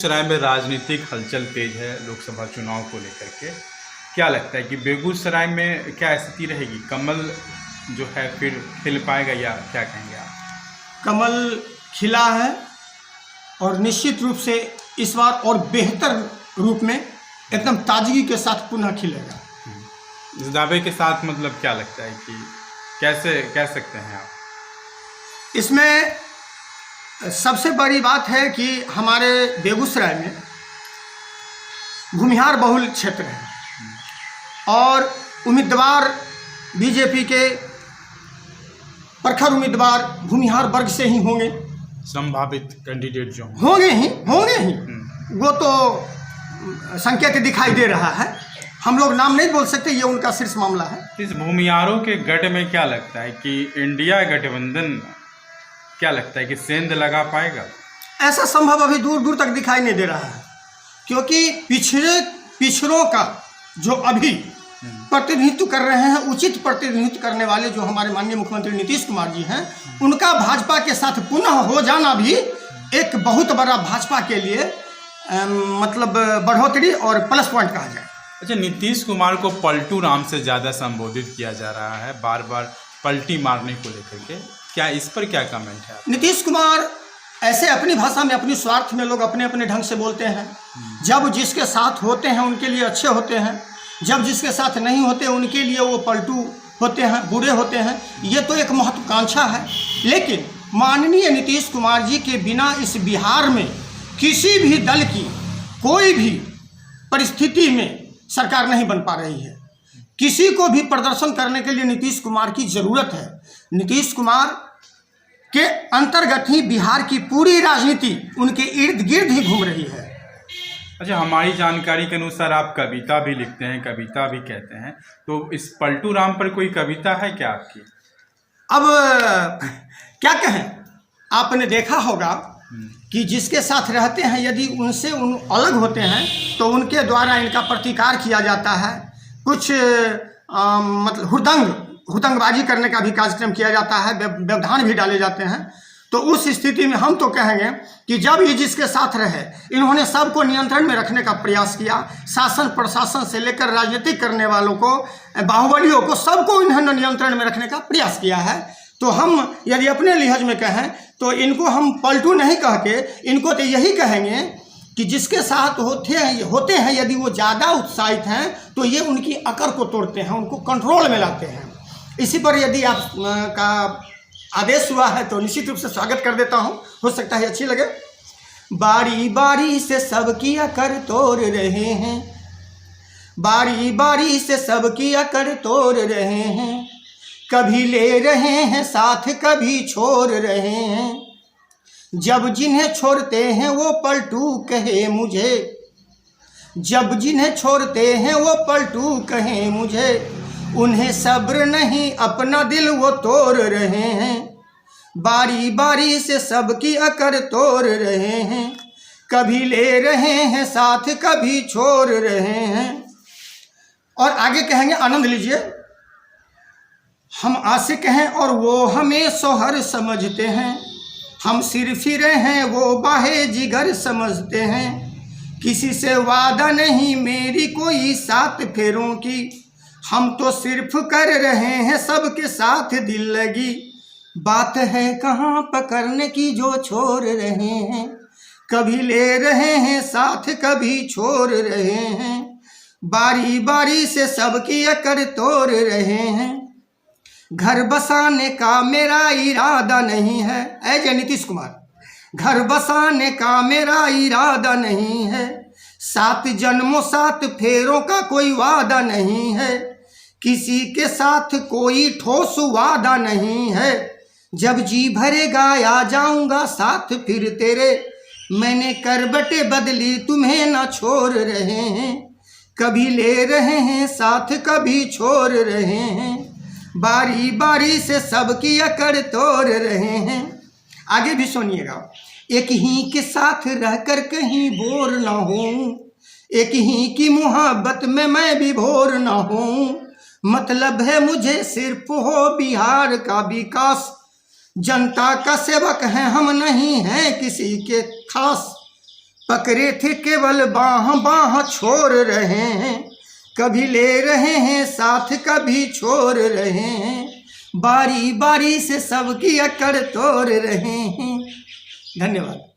बेगूसराय में राजनीतिक हलचल तेज है लोकसभा चुनाव को लेकर के। क्या लगता है कि बेगूसराय में क्या स्थिति रहेगी? कमल जो है फिर खिल पाएगा या क्या कहेंगे आप? कमल खिला है और निश्चित रूप से इस बार और बेहतर रूप में एकदम ताजगी के साथ पुनः खिलेगा। इस दावे के साथ मतलब क्या लगता है कि कैसे कह सकते हैं आप? इसमें सबसे बड़ी बात है कि हमारे बेगूसराय में भूमिहार बहुल क्षेत्र है और उम्मीदवार बीजेपी के प्रखर उम्मीदवार भूमिहार वर्ग से ही होंगे। संभावित कैंडिडेट जो होंगे ही वो तो संकेत दिखाई दे रहा है। हम लोग नाम नहीं बोल सकते, ये उनका शीर्ष मामला है। इस भूमिहारों के गढ़ में क्या लगता है कि इंडिया गठबंधन क्या लगता है कि सेंध लगा पाएगा? ऐसा संभव अभी दूर दूर तक दिखाई नहीं दे रहा है, क्योंकि पिछड़ों का जो अभी प्रतिनिधित्व कर रहे हैं, उचित प्रतिनिधित्व करने वाले जो हमारे माननीय मुख्यमंत्री नीतीश कुमार जी हैं, उनका भाजपा के साथ पुनः हो जाना भी एक बहुत बड़ा भाजपा के लिए मतलब बढ़ोतरी और प्लस पॉइंट कहा जाए। अच्छा, नीतीश कुमार को पलटू राम से ज़्यादा संबोधित किया जा रहा है, बार बार पलटी मारने को लेकर के। क्या इस पर क्या कमेंट है? नीतीश कुमार ऐसे अपनी भाषा में, अपनी स्वार्थ में लोग अपने अपने ढंग से बोलते हैं। जब जिसके साथ होते हैं उनके लिए अच्छे होते हैं, जब जिसके साथ नहीं होते उनके लिए वो पलटू होते हैं, बुरे होते हैं। ये तो एक महत्वाकांक्षा है, लेकिन माननीय नीतीश कुमार जी के बिना इस बिहार में किसी भी दल की कोई भी परिस्थिति में सरकार नहीं बन पा रही है। किसी को भी प्रदर्शन करने के लिए नीतीश कुमार की ज़रूरत है। नीतीश कुमार के अंतर्गत ही बिहार की पूरी राजनीति उनके इर्द गिर्द ही घूम रही है। अच्छा, हमारी जानकारी के अनुसार आप कविता भी लिखते हैं, कविता भी कहते हैं, तो इस पलटू राम पर कोई कविता है क्या आपकी? अब क्या कहें, आपने देखा होगा कि जिसके साथ रहते हैं यदि उनसे अलग होते हैं तो उनके द्वारा इनका प्रतिकार किया जाता है। कुछ मतलब हुदंगबाजी करने का भी कार्यक्रम किया जाता है, व्यवधान भी डाले जाते हैं। तो उस स्थिति में हम तो कहेंगे कि जब ये जिसके साथ रहे, इन्होंने सबको नियंत्रण में रखने का प्रयास किया। शासन प्रशासन से लेकर राजनीतिक करने वालों को, बाहुबलियों को, सबको इन्होंने नियंत्रण में रखने का प्रयास किया है। तो हम यदि अपने लिहाज में कहें तो इनको हम पलटू नहीं कह के इनको तो यही कहेंगे कि जिसके साथ होते हैं यदि वो ज़्यादा उत्साहित हैं तो ये उनकी अकड़ को तोड़ते हैं, उनको कंट्रोल में लाते हैं। इसी पर यदि आप का आदेश हुआ है तो निश्चित रूप से स्वागत कर देता हूँ, हो सकता है अच्छी लगे। बारी बारी से सबकी अकड़ तोड़ रहे हैं, बारी बारी से सबकी अकड़ तोड़ रहे हैं, कभी ले रहे हैं साथ कभी छोड़ रहे हैं। जब जिन्हें छोड़ते हैं वो पलटू कहे मुझे, जब जिन्हें छोड़ते हैं वो पलटू कहे मुझे, उन्हें सब्र नहीं अपना दिल वो तोड़ रहे हैं। बारी बारी से सबकी अकड़ तोड़ रहे हैं, कभी ले रहे हैं साथ कभी छोड़ रहे हैं। और आगे कहेंगे, आनंद लीजिए। हम आशिक हैं और वो हमें सोहर समझते हैं, हम सिर फिरे हैं वो बाहे जिगर समझते हैं। किसी से वादा नहीं मेरी कोई 7 फेरों की, हम तो सिर्फ कर रहे हैं सबके साथ दिल लगी। बात है कहाँ पकड़ने की जो छोड़ रहे हैं, कभी ले रहे हैं साथ कभी छोड़ रहे हैं। बारी बारी से सबकी अकड़ तोड़ रहे हैं, घर बसाने का मेरा इरादा नहीं है। ऐसे नीतीश कुमार, घर बसाने का मेरा इरादा नहीं है, 7 जन्मों 7 फेरों का कोई वादा नहीं है, किसी के साथ कोई ठोस वादा नहीं है। जब जी भरेगा आ जाऊंगा साथ फिर तेरे, मैंने करवटें बदली तुम्हें ना छोड़ रहे हैं, कभी ले रहे हैं साथ कभी छोड़ रहे हैं। बारी बारी से सबकी अकड़ तोड़ रहे हैं। आगे भी सुनिएगा। एक ही के साथ रहकर कहीं बोर ना हूँ, एक ही की मोहब्बत में मैं भी भोर ना हूँ, मतलब है मुझे सिर्फ हो बिहार का विकास, जनता का सेवक है हम नहीं हैं किसी के खास। पकड़े थे केवल बाह बाह छोड़ रहे हैं, कभी ले रहे हैं साथ कभी छोड़ रहे हैं, बारी बारी से सबकी अकड़ तोड़ रहे हैं। धन्यवाद।